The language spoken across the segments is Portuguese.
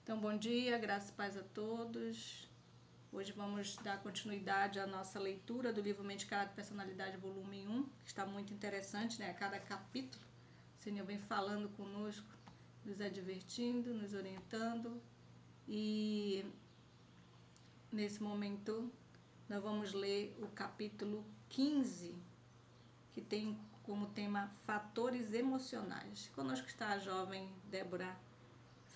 Então, bom dia, graças e paz a todos. Hoje vamos dar continuidade à nossa leitura do livro Mente, Caráter e Personalidade, volume 1, que está muito interessante, né? A cada capítulo, o Senhor vem falando conosco, nos advertindo, nos orientando. E nesse momento, nós vamos ler o capítulo 15, que tem como tema fatores emocionais. Conosco está a jovem Débora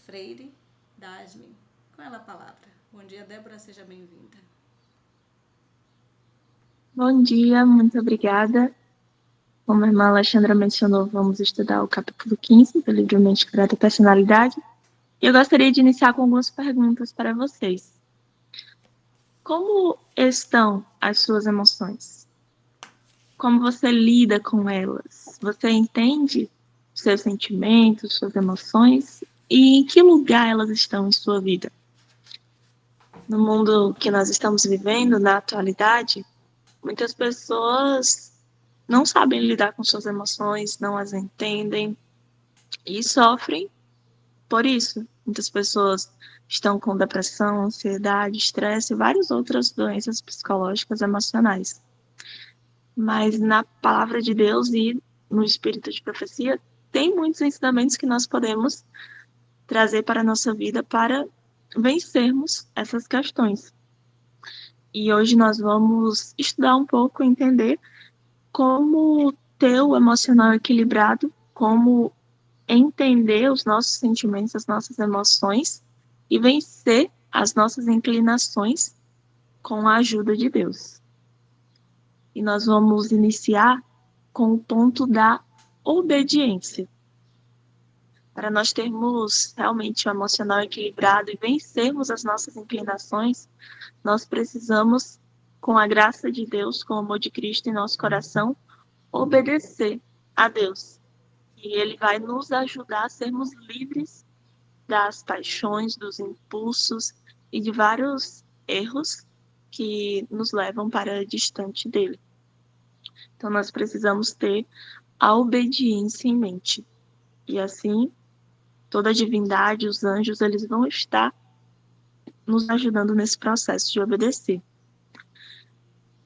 Freire, da Asmin. Com ela a palavra. Bom dia, Débora, seja bem-vinda. Bom dia, muito obrigada. Como a irmã Alexandra mencionou, vamos estudar o capítulo 15 do livro Mente, Caráter e Personalidade. E eu gostaria de iniciar com algumas perguntas para vocês. Como estão as suas emoções? Como você lida com elas? Você entende seus sentimentos, suas emoções? E em que lugar elas estão em sua vida? No mundo que nós estamos vivendo, na atualidade, muitas pessoas não sabem lidar com suas emoções, não as entendem e sofrem por isso. Muitas pessoas estão com depressão, ansiedade, estresse e várias outras doenças psicológicas emocionais. Mas na palavra de Deus e no espírito de profecia, tem muitos ensinamentos que nós podemos trazer para a nossa vida para vencermos essas questões. E hoje nós vamos estudar um pouco, entender como ter o emocional equilibrado, como entender os nossos sentimentos, as nossas emoções e vencer as nossas inclinações com a ajuda de Deus. E nós vamos iniciar com o ponto da obediência. Para nós termos realmente o emocional equilibrado e vencermos as nossas inclinações, nós precisamos, com a graça de Deus, com o amor de Cristo em nosso coração, obedecer a Deus. E Ele vai nos ajudar a sermos livres das paixões, dos impulsos e de vários erros que nos levam para distante dele. Então, nós precisamos ter a obediência em mente. E assim, toda a divindade, os anjos, eles vão estar nos ajudando nesse processo de obedecer.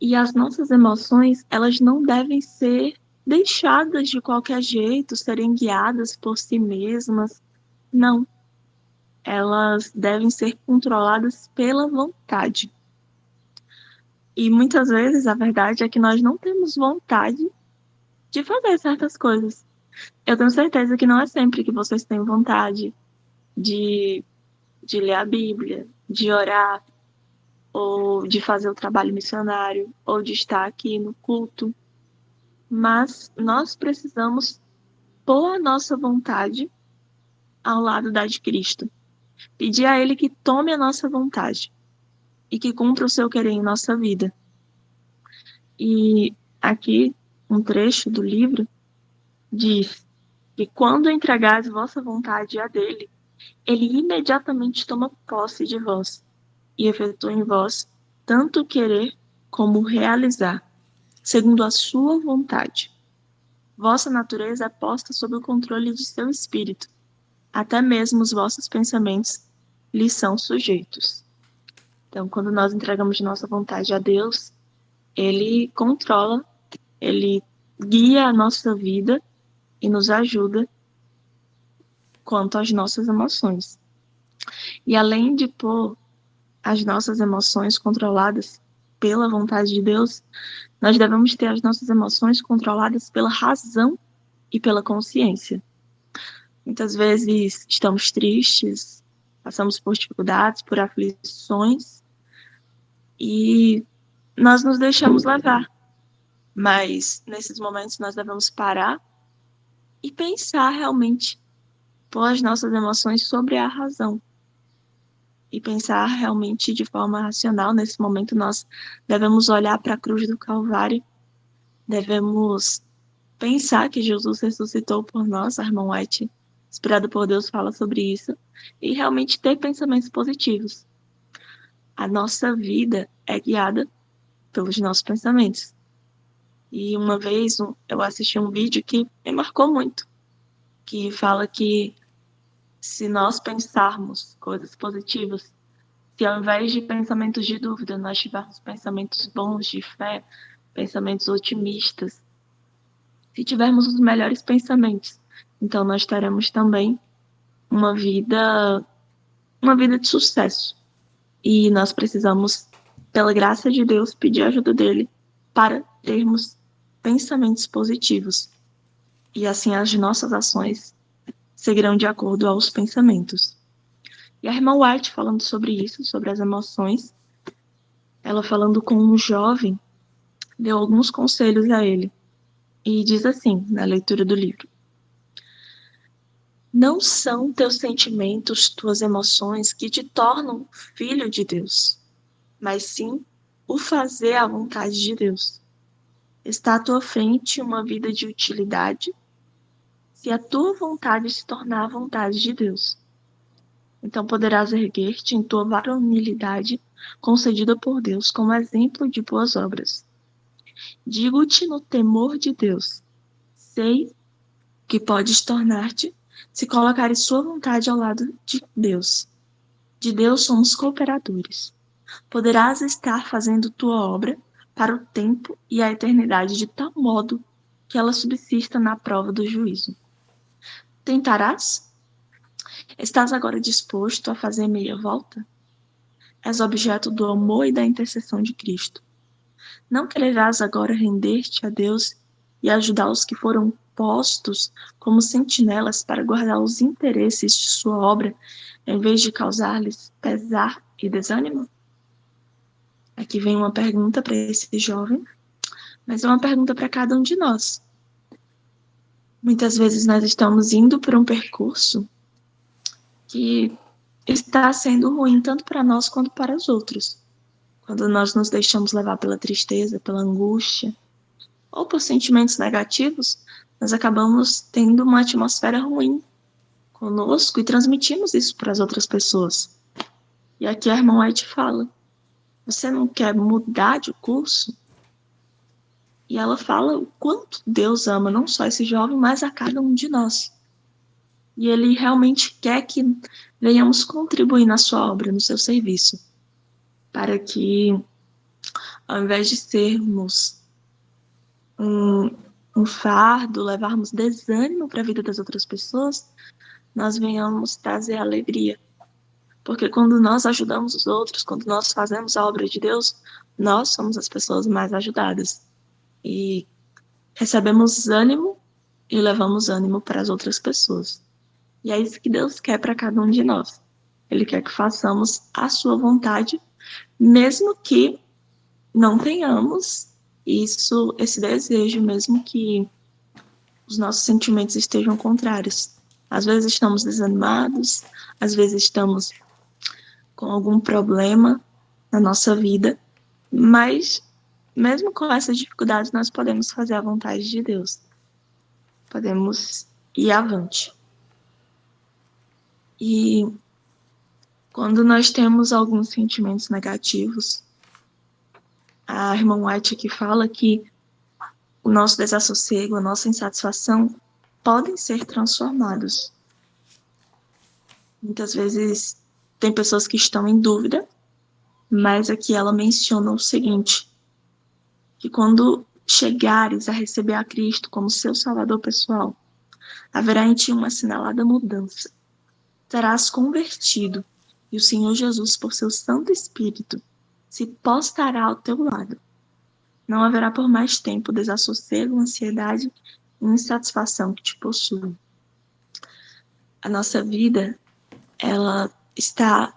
E as nossas emoções, elas não devem ser deixadas de qualquer jeito, serem guiadas por si mesmas. Não. Elas devem ser controladas pela vontade. E muitas vezes a verdade é que nós não temos vontade de fazer certas coisas. Eu tenho certeza que não é sempre que vocês têm vontade de, de ler a Bíblia, de orar, ou de fazer o trabalho missionário, ou de estar aqui no culto. Mas nós precisamos pôr a nossa vontade ao lado da de Cristo. Pedir a Ele que tome a nossa vontade e que cumpra o seu querer em nossa vida. E aqui, um trecho do livro diz que quando entregares vossa vontade à dele, ele imediatamente toma posse de vós e efetua em vós tanto o querer como o realizar, segundo a sua vontade. Vossa natureza é posta sob o controle de seu espírito. Até mesmo os vossos pensamentos lhe são sujeitos. Então, quando nós entregamos de nossa vontade a Deus, Ele controla, Ele guia a nossa vida e nos ajuda quanto às nossas emoções. E além de pôr as nossas emoções controladas pela vontade de Deus, nós devemos ter as nossas emoções controladas pela razão e pela consciência. Muitas vezes estamos tristes, passamos por dificuldades, por aflições, e nós nos deixamos levar. Mas nesses momentos nós devemos parar e pensar realmente, pôr as nossas emoções sobre a razão. E pensar realmente de forma racional. Nesse momento nós devemos olhar para a cruz do Calvário, devemos pensar que Jesus ressuscitou por nós. A irmã White, inspirada por Deus, fala sobre isso, e realmente ter pensamentos positivos. A nossa vida é guiada pelos nossos pensamentos. E uma vez eu assisti um vídeo que me marcou muito, que fala que se nós pensarmos coisas positivas, se ao invés de pensamentos de dúvida, nós tivermos pensamentos bons de fé, pensamentos otimistas, se tivermos os melhores pensamentos, então nós teremos também uma vida de sucesso. E nós precisamos, pela graça de Deus, pedir a ajuda dele para termos pensamentos positivos. E assim as nossas ações seguirão de acordo aos pensamentos. E a irmã White falando sobre isso, sobre as emoções, ela falando com um jovem, deu alguns conselhos a ele. E diz assim, na leitura do livro: não são teus sentimentos, tuas emoções que te tornam filho de Deus, mas sim o fazer a vontade de Deus. Está à tua frente uma vida de utilidade, se a tua vontade se tornar a vontade de Deus. Então poderás erguer-te em tua varonilidade, concedida por Deus como exemplo de boas obras. Digo-te no temor de Deus, sei que podes tornar-te se colocares sua vontade ao lado de Deus. De Deus somos cooperadores. Poderás estar fazendo tua obra para o tempo e a eternidade de tal modo que ela subsista na prova do juízo. Tentarás? Estás agora disposto a fazer meia volta? És objeto do amor e da intercessão de Cristo. Não quererás agora render-te a Deus e ajudar os que foram postos como sentinelas para guardar os interesses de sua obra, em vez de causar-lhes pesar e desânimo? Aqui vem uma pergunta para esse jovem, mas é uma pergunta para cada um de nós. Muitas vezes nós estamos indo por um percurso que está sendo ruim tanto para nós quanto para os outros. Quando nós nos deixamos levar pela tristeza, pela angústia, ou por sentimentos negativos, nós acabamos tendo uma atmosfera ruim conosco e transmitimos isso para as outras pessoas. E aqui a irmã White fala: você não quer mudar de curso? E ela fala o quanto Deus ama não só esse jovem, mas a cada um de nós. E ele realmente quer que venhamos contribuir na sua obra, no seu serviço, para que, ao invés de sermos um fardo, levarmos desânimo para a vida das outras pessoas, nós venhamos trazer alegria. Porque quando nós ajudamos os outros, quando nós fazemos a obra de Deus, nós somos as pessoas mais ajudadas. E recebemos ânimo e levamos ânimo para as outras pessoas. E é isso que Deus quer para cada um de nós. Ele quer que façamos a sua vontade, mesmo que não tenhamos esse desejo, mesmo que os nossos sentimentos estejam contrários. Às vezes estamos desanimados, às vezes estamos com algum problema na nossa vida, mas mesmo com essas dificuldades nós podemos fazer a vontade de Deus. Podemos ir avante. E quando nós temos alguns sentimentos negativos, a irmã White aqui fala que o nosso desassossego, a nossa insatisfação podem ser transformados. Muitas vezes tem pessoas que estão em dúvida, mas aqui ela menciona o seguinte, que quando chegares a receber a Cristo como seu Salvador pessoal, haverá em ti uma assinalada mudança. Serás convertido e o Senhor Jesus, por seu Santo Espírito, se postará ao teu lado. Não haverá por mais tempo desassossego, ansiedade e insatisfação que te possuem. A nossa vida, ela está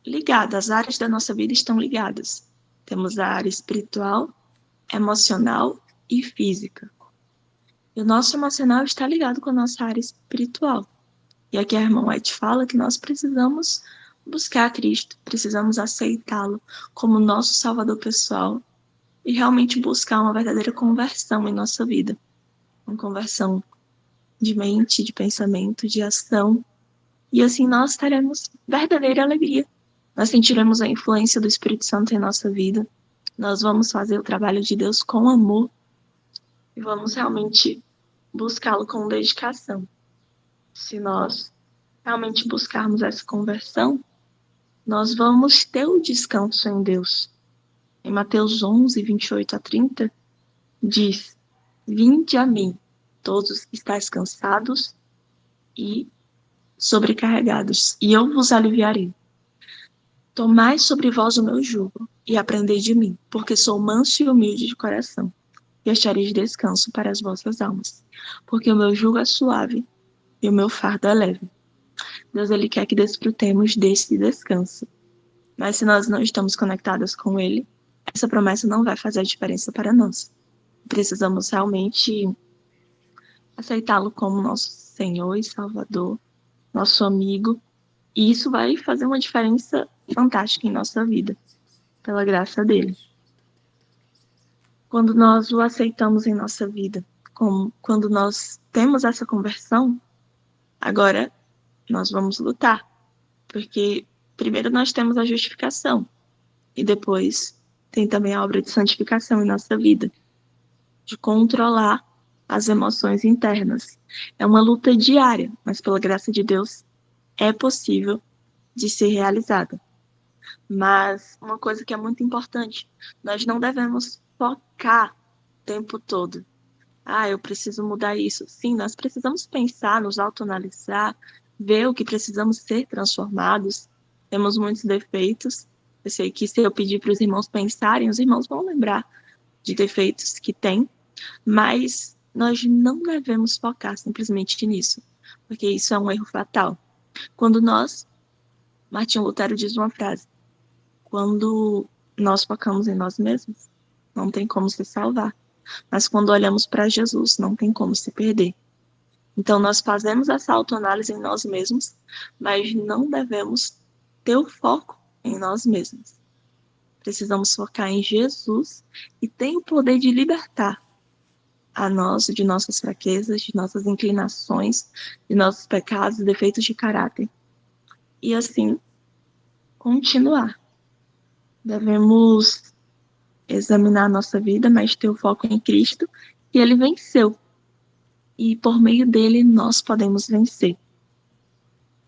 ligada, as áreas da nossa vida estão ligadas. Temos a área espiritual, emocional e física. E o nosso emocional está ligado com a nossa área espiritual. E aqui a irmã White fala que nós precisamos buscar Cristo, precisamos aceitá-lo como nosso Salvador pessoal e realmente buscar uma verdadeira conversão em nossa vida. Uma conversão de mente, de pensamento, de ação. E assim nós teremos verdadeira alegria. Nós sentiremos a influência do Espírito Santo em nossa vida. Nós vamos fazer o trabalho de Deus com amor e vamos realmente buscá-lo com dedicação. Se nós realmente buscarmos essa conversão, nós vamos ter o descanso em Deus. Em Mateus 11, 28 a 30, diz: Vinde a mim, todos que estáis cansados e sobrecarregados, e eu vos aliviarei. Tomai sobre vós o meu jugo, e aprendei de mim, porque sou manso e humilde de coração, e achareis descanso para as vossas almas, porque o meu jugo é suave e o meu fardo é leve. Deus, Ele quer que desfrutemos desse descanso, mas se nós não estamos conectados com Ele, essa promessa não vai fazer a diferença para nós. Precisamos realmente aceitá-lo como nosso Senhor e Salvador, nosso amigo, e isso vai fazer uma diferença fantástica em nossa vida, pela graça dele. Quando nós o aceitamos em nossa vida, quando nós temos essa conversão, agora nós vamos lutar, porque primeiro nós temos a justificação, e depois tem também a obra de santificação em nossa vida, de controlar as emoções internas. É uma luta diária, mas pela graça de Deus é possível de ser realizada. Mas uma coisa que é muito importante, nós não devemos focar o tempo todo. Eu preciso mudar isso. Sim, nós precisamos pensar, nos autoanalisar, ver o que precisamos ser transformados. Temos muitos defeitos. Eu sei que se eu pedir para os irmãos pensarem, os irmãos vão lembrar de defeitos que têm, mas nós não devemos focar simplesmente nisso, porque isso é um erro fatal. Martinho Lutero diz uma frase: quando nós focamos em nós mesmos, não tem como se salvar. Mas quando olhamos para Jesus, não tem como se perder. Então, nós fazemos essa autoanálise em nós mesmos, mas não devemos ter o foco em nós mesmos. Precisamos focar em Jesus, e tem o poder de libertar a nós de nossas fraquezas, de nossas inclinações, de nossos pecados, defeitos de caráter. E assim, continuar. Devemos examinar a nossa vida, mas ter o foco em Cristo, e Ele venceu. E por meio dele nós podemos vencer.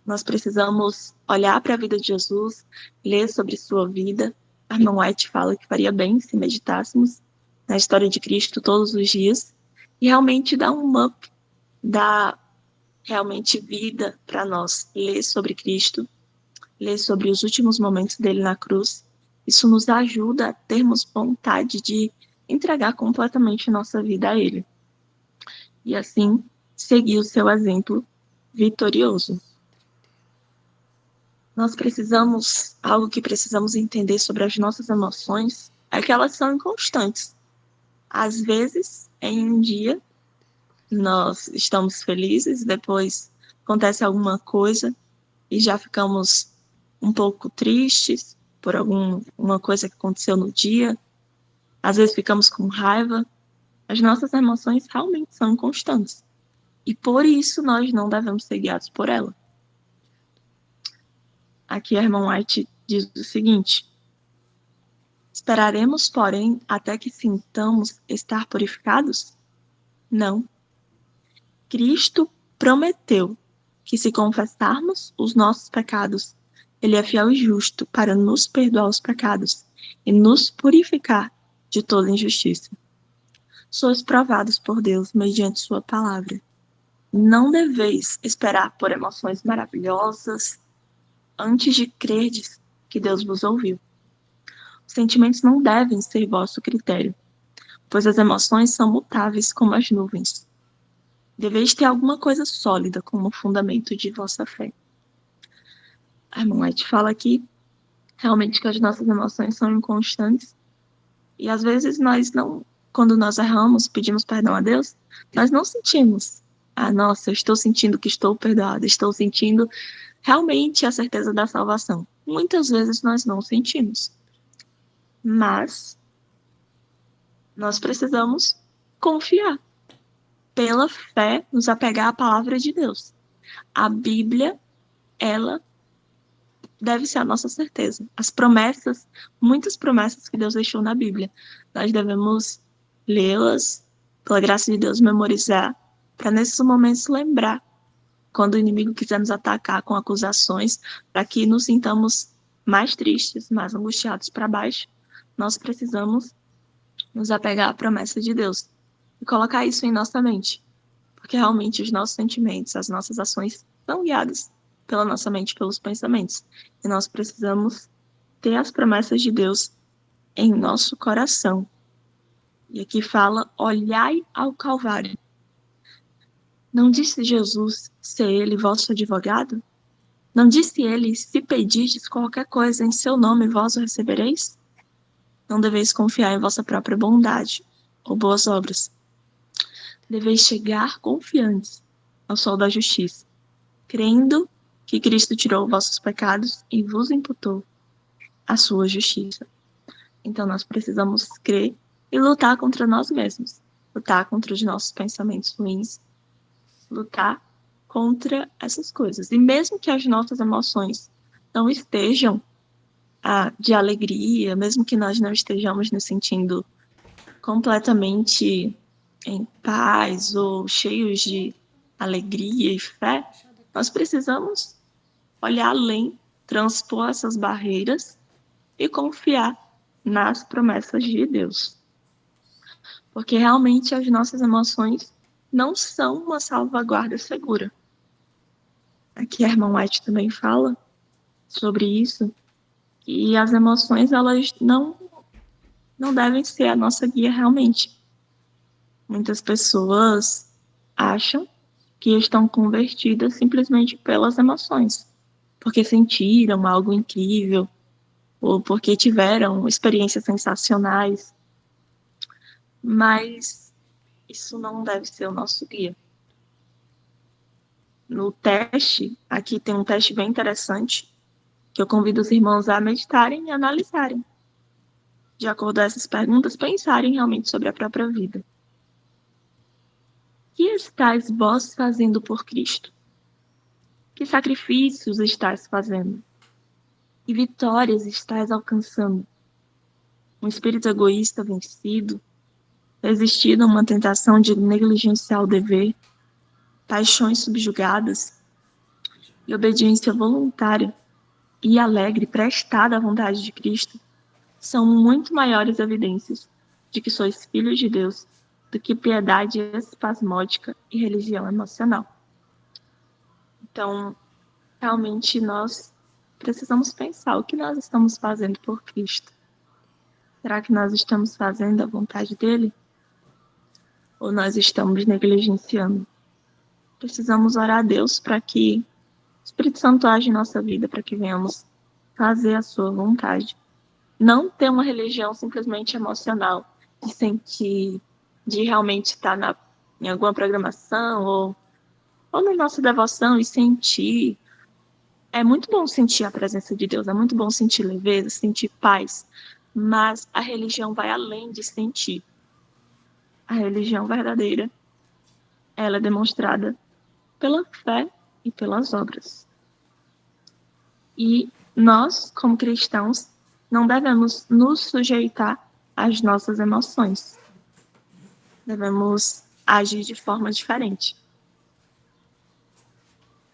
Nós precisamos olhar para a vida de Jesus, ler sobre sua vida. A irmã White fala que faria bem se meditássemos na história de Cristo todos os dias e realmente dar um up, dar realmente vida para nós. Ler sobre Cristo, ler sobre os últimos momentos dele na cruz. Isso nos ajuda a termos vontade de entregar completamente nossa vida a ele. E assim, seguir o seu exemplo vitorioso. Algo que precisamos entender sobre as nossas emoções é que elas são inconstantes. Às vezes, em um dia, nós estamos felizes, depois acontece alguma coisa e já ficamos um pouco tristes por alguma coisa que aconteceu no dia. Às vezes ficamos com raiva. As nossas emoções realmente são inconstantes. E por isso nós não devemos ser guiados por ela. Aqui a irmã White diz o seguinte: esperaremos, porém, até que sintamos estar purificados? Não. Cristo prometeu que se confessarmos os nossos pecados, Ele é fiel e justo para nos perdoar os pecados e nos purificar de toda injustiça. Sois provados por Deus mediante sua palavra. Não deveis esperar por emoções maravilhosas antes de crerdes que Deus vos ouviu. Os sentimentos não devem ser vosso critério, pois as emoções são mutáveis como as nuvens. Deveis ter alguma coisa sólida como fundamento de vossa fé. A irmã White fala aqui realmente que as nossas emoções são inconstantes e às vezes quando nós erramos, pedimos perdão a Deus, nós não sentimos: nossa, eu estou sentindo que estou perdoada, estou sentindo realmente a certeza da salvação. Muitas vezes nós não sentimos. Mas nós precisamos confiar. Pela fé, nos apegar à palavra de Deus. A Bíblia, ela deve ser a nossa certeza. As promessas, muitas promessas que Deus deixou na Bíblia, nós devemos lê-las, pela graça de Deus, memorizar, para nesses momentos lembrar quando o inimigo quiser nos atacar com acusações, para que nos sintamos mais tristes, mais angustiados para baixo, nós precisamos nos apegar à promessa de Deus e colocar isso em nossa mente, porque realmente os nossos sentimentos, as nossas ações são guiadas pela nossa mente, pelos pensamentos, e nós precisamos ter as promessas de Deus em nosso coração. E aqui fala, olhai ao Calvário. Não disse Jesus ser ele vosso advogado? Não disse ele, se pedirdes qualquer coisa em seu nome, vós o recebereis? Não deveis confiar em vossa própria bondade ou boas obras. Deveis chegar confiantes ao sol da justiça, crendo que Cristo tirou vossos pecados e vos imputou a sua justiça. Então nós precisamos crer e lutar contra nós mesmos, lutar contra os nossos pensamentos ruins, lutar contra essas coisas. E mesmo que as nossas emoções não estejam de alegria, mesmo que nós não estejamos nos sentindo completamente em paz ou cheios de alegria e fé, nós precisamos olhar além, transpor essas barreiras e confiar nas promessas de Deus. Porque realmente as nossas emoções não são uma salvaguarda segura. Aqui a irmã White também fala sobre isso, e as emoções elas não devem ser a nossa guia realmente. Muitas pessoas acham que estão convertidas simplesmente pelas emoções, porque sentiram algo incrível, ou porque tiveram experiências sensacionais, mas isso não deve ser o nosso guia. No teste, aqui tem um teste bem interessante, que eu convido os irmãos a meditarem e analisarem. De acordo com essas perguntas, pensarem realmente sobre a própria vida. O que estáis vós fazendo por Cristo? Que sacrifícios estáis fazendo? Que vitórias estáis alcançando? Um espírito egoísta vencido? Resistido a uma tentação de negligenciar o dever? Paixões subjugadas? E obediência voluntária e alegre prestada à vontade de Cristo são muito maiores evidências de que sois filhos de Deus do que piedade espasmódica e religião emocional. Então, realmente nós precisamos pensar o que nós estamos fazendo por Cristo. Será que nós estamos fazendo a vontade dele? Ou nós estamos negligenciando? Precisamos orar a Deus para que o Espírito Santo age em nossa vida, para que venhamos fazer a sua vontade. Não ter uma religião simplesmente emocional, de sentir, de realmente estar em alguma programação ou na nossa devoção e sentir. É muito bom sentir a presença de Deus, é muito bom sentir leveza, sentir paz, mas a religião vai além de sentir. A religião verdadeira, ela é demonstrada pela fé e pelas obras. E nós, como cristãos, não devemos nos sujeitar às nossas emoções. Devemos agir de forma diferente.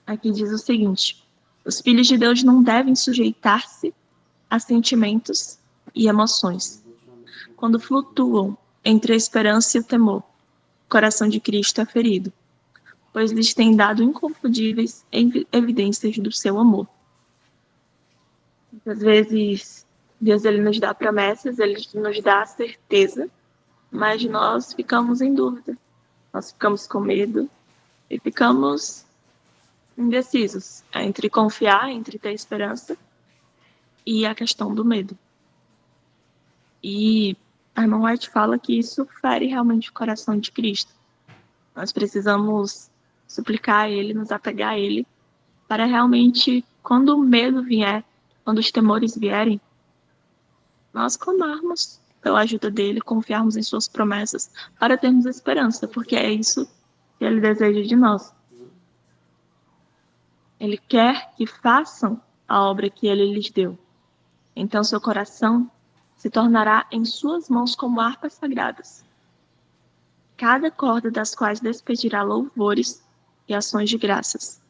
Aqui diz o seguinte: os filhos de Deus não devem sujeitar-se a sentimentos e emoções. Quando flutuam entre a esperança e o temor, o coração de Cristo é ferido, pois lhes tem dado inconfundíveis evidências do seu amor. Muitas vezes, Deus ele nos dá promessas, ele nos dá certeza, mas nós ficamos em dúvida, nós ficamos com medo e ficamos indecisos entre confiar, entre ter esperança e a questão do medo. E a irmã White fala que isso fere realmente o coração de Cristo. Nós precisamos suplicar a Ele, nos apegar a Ele, para realmente, quando o medo vier, quando os temores vierem, nós clamarmos pela ajuda dEle, confiarmos em Suas promessas, para termos esperança, porque é isso que Ele deseja de nós. Ele quer que façam a obra que Ele lhes deu. Então, seu coração se tornará em suas mãos como harpas sagradas, cada corda das quais despedirá louvores e ações de graças.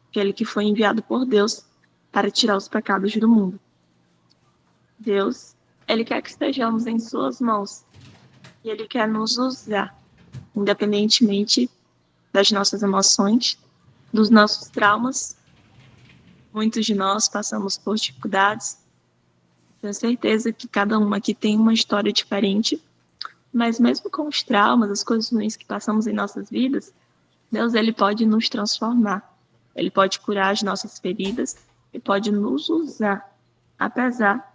aquele que foi enviado por Deus para tirar os pecados do mundo. Deus, ele quer que estejamos em suas mãos e ele quer nos usar, independentemente das nossas emoções, dos nossos traumas. Muitos de nós passamos por dificuldades. Tenho certeza que cada um aqui tem uma história diferente, mas mesmo com os traumas, as coisas ruins que passamos em nossas vidas, Deus, ele pode nos transformar. Ele pode curar as nossas feridas e pode nos usar, apesar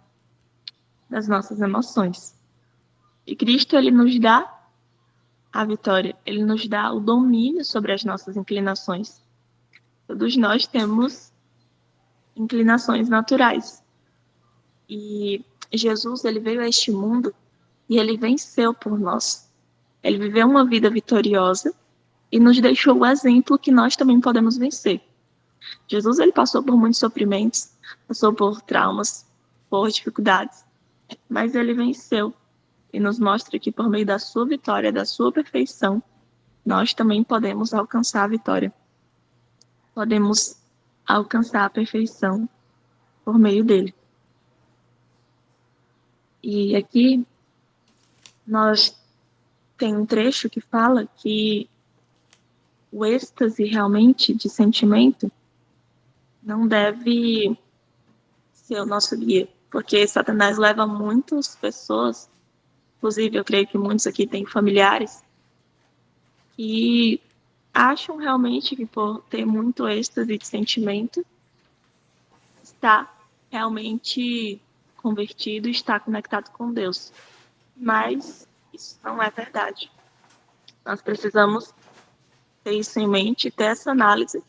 das nossas emoções. E Cristo, ele nos dá a vitória, ele nos dá o domínio sobre as nossas inclinações. Todos nós temos inclinações naturais. E Jesus, ele veio a este mundo e ele venceu por nós. Ele viveu uma vida vitoriosa e nos deixou o exemplo que nós também podemos vencer. Jesus, ele passou por muitos sofrimentos, passou por traumas, por dificuldades, mas ele venceu e nos mostra que por meio da sua vitória, da sua perfeição, nós também podemos alcançar a vitória. Podemos alcançar a perfeição por meio dele. E aqui nós tem um trecho que fala que o êxtase realmente de sentimento não deve ser o nosso guia, porque Satanás leva muitas pessoas, inclusive eu creio que muitos aqui têm familiares, que acham realmente que por ter muito êxtase de sentimento, está realmente convertido, está conectado com Deus. Mas isso não é verdade. Nós precisamos ter isso em mente, ter essa análise,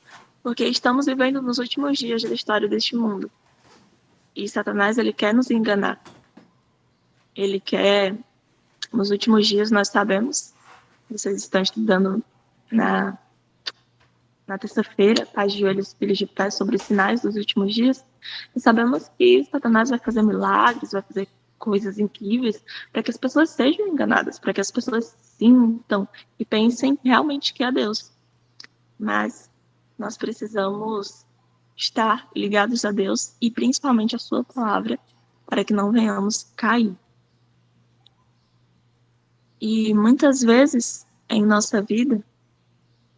porque estamos vivendo nos últimos dias da história deste mundo. E Satanás, ele quer nos enganar. Ele quer, nos últimos dias, nós sabemos, vocês estão estudando na terça-feira, pais de olhos, filhos de pé, sobre os sinais dos últimos dias, e sabemos que Satanás vai fazer milagres, vai fazer coisas incríveis para que as pessoas sejam enganadas, para que as pessoas sintam e pensem realmente que é Deus. Mas nós precisamos estar ligados a Deus e principalmente a sua palavra para que não venhamos cair. E muitas vezes em nossa vida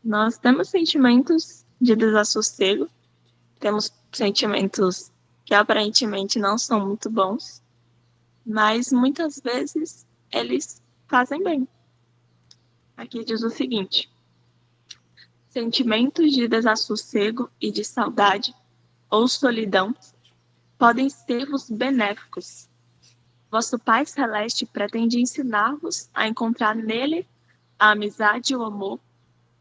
nós temos sentimentos de desassossego, temos sentimentos que aparentemente não são muito bons, mas muitas vezes eles fazem bem. Aqui diz o seguinte: sentimentos de desassossego e de saudade ou solidão podem ser-vos benéficos. Vosso Pai Celeste pretende ensinar-vos a encontrar nele a amizade e o amor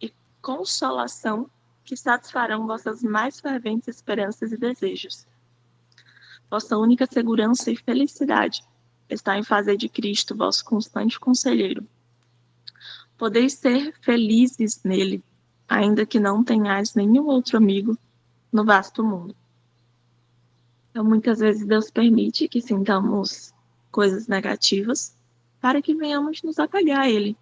e consolação que satisfarão vossas mais ferventes esperanças e desejos. Vossa única segurança e felicidade está em fazer de Cristo vosso constante conselheiro. Podeis ser felizes nele, ainda que não tenhais nenhum outro amigo no vasto mundo. Então, muitas vezes Deus permite que sintamos coisas negativas para que venhamos nos apegar a Ele.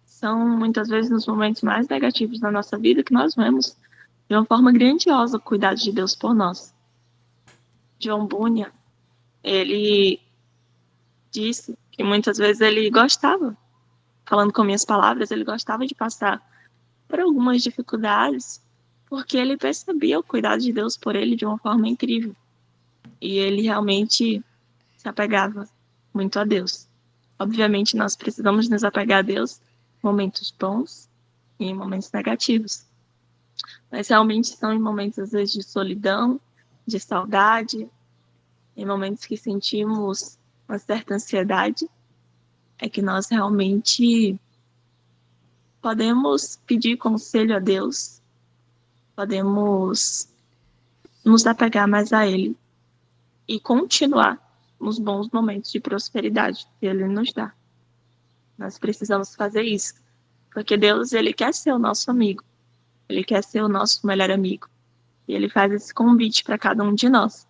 São muitas vezes nos momentos mais negativos da nossa vida que nós vemos de uma forma grandiosa o cuidado de Deus por nós. John Bunyan, ele disse que muitas vezes ele gostava, falando com minhas palavras, ele gostava de passar por algumas dificuldades, porque ele percebia o cuidado de Deus por ele de uma forma incrível. E ele realmente se apegava muito a Deus. Obviamente, nós precisamos nos apegar a Deus em momentos bons e em momentos negativos. Mas realmente são em momentos, às vezes, de solidão, de saudade, em momentos que sentimos uma certa ansiedade, é que nós realmente podemos pedir conselho a Deus, podemos nos apegar mais a Ele e continuar nos bons momentos de prosperidade que Ele nos dá. Nós precisamos fazer isso, porque Deus, Ele quer ser o nosso amigo, Ele quer ser o nosso melhor amigo, e Ele faz esse convite para cada um de nós.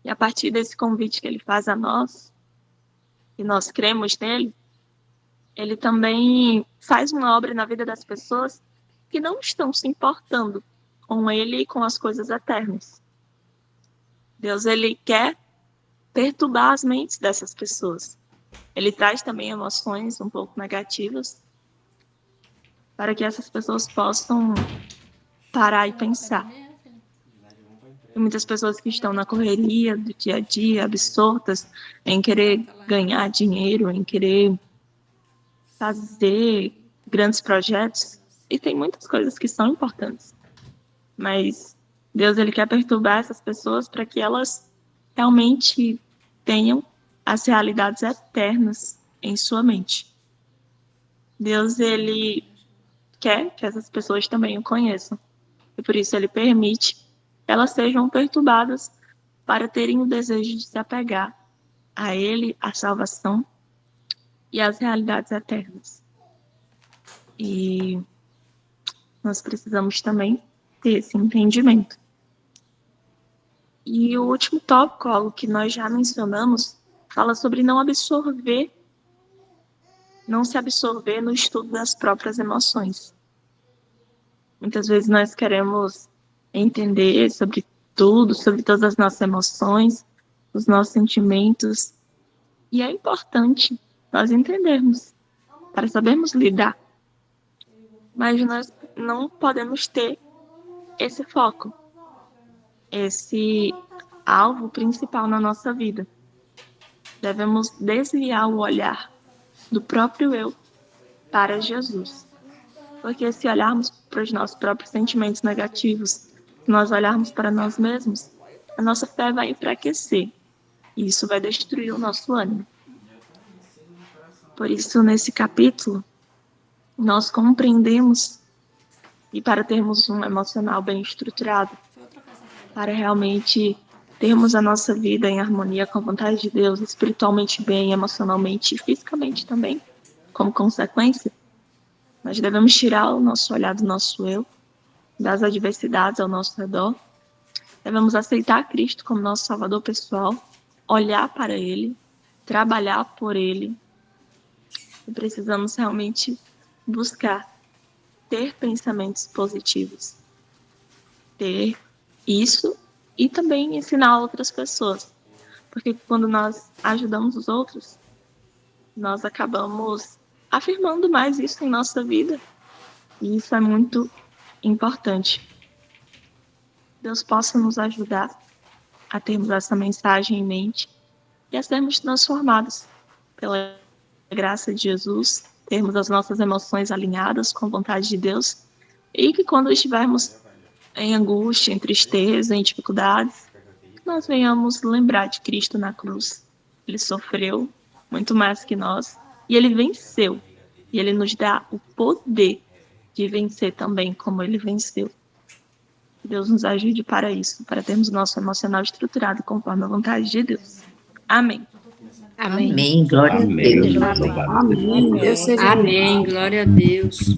E a partir desse convite que Ele faz a nós, e nós cremos nele, Ele também faz uma obra na vida das pessoas que não estão se importando com ele e com as coisas eternas. Deus, ele quer perturbar as mentes dessas pessoas. Ele traz também emoções um pouco negativas para que essas pessoas possam parar e pensar. Tem muitas pessoas que estão na correria do dia a dia, absortas em querer ganhar dinheiro, em querer fazer grandes projetos. E tem muitas coisas que são importantes. Mas Deus, ele quer perturbar essas pessoas para que elas realmente tenham as realidades eternas em sua mente. Deus, ele quer que essas pessoas também o conheçam. E por isso ele permite que elas sejam perturbadas para terem o desejo de se apegar a ele, a salvação e as realidades eternas. E nós precisamos também ter esse entendimento. E o último tópico, algo que nós já mencionamos, fala sobre não se absorver no estudo das próprias emoções. Muitas vezes nós queremos entender sobre tudo, sobre todas as nossas emoções, os nossos sentimentos. E é importante nós entendermos, para sabermos lidar. Mas nós não podemos ter esse foco, esse alvo principal na nossa vida. Devemos desviar o olhar do próprio eu para Jesus. Porque se olharmos para os nossos próprios sentimentos negativos, se nós olharmos para nós mesmos, a nossa fé vai enfraquecer. E isso vai destruir o nosso ânimo. Por isso, nesse capítulo, nós compreendemos, e para termos um emocional bem estruturado, para realmente termos a nossa vida em harmonia com a vontade de Deus, espiritualmente bem, emocionalmente e fisicamente também, como consequência, nós devemos tirar o nosso olhar do nosso eu, das adversidades ao nosso redor. Devemos aceitar Cristo como nosso Salvador pessoal, olhar para Ele, trabalhar por Ele. E precisamos realmente buscar ter pensamentos positivos. Ter isso e também ensinar outras pessoas. Porque quando nós ajudamos os outros, nós acabamos afirmando mais isso em nossa vida. E isso é muito importante. Deus possa nos ajudar a termos essa mensagem em mente e a sermos transformados pela graça de Jesus, termos as nossas emoções alinhadas com a vontade de Deus e que quando estivermos em angústia, em tristeza, em dificuldades, nós venhamos lembrar de Cristo na cruz. Ele sofreu muito mais que nós e ele venceu. E ele nos dá o poder de vencer também como ele venceu. Que Deus nos ajude para isso, para termos o nosso emocional estruturado conforme a vontade de Deus. Amém. Amém. Glória a Deus. Amém. Deus seja Amém. Glória a Deus.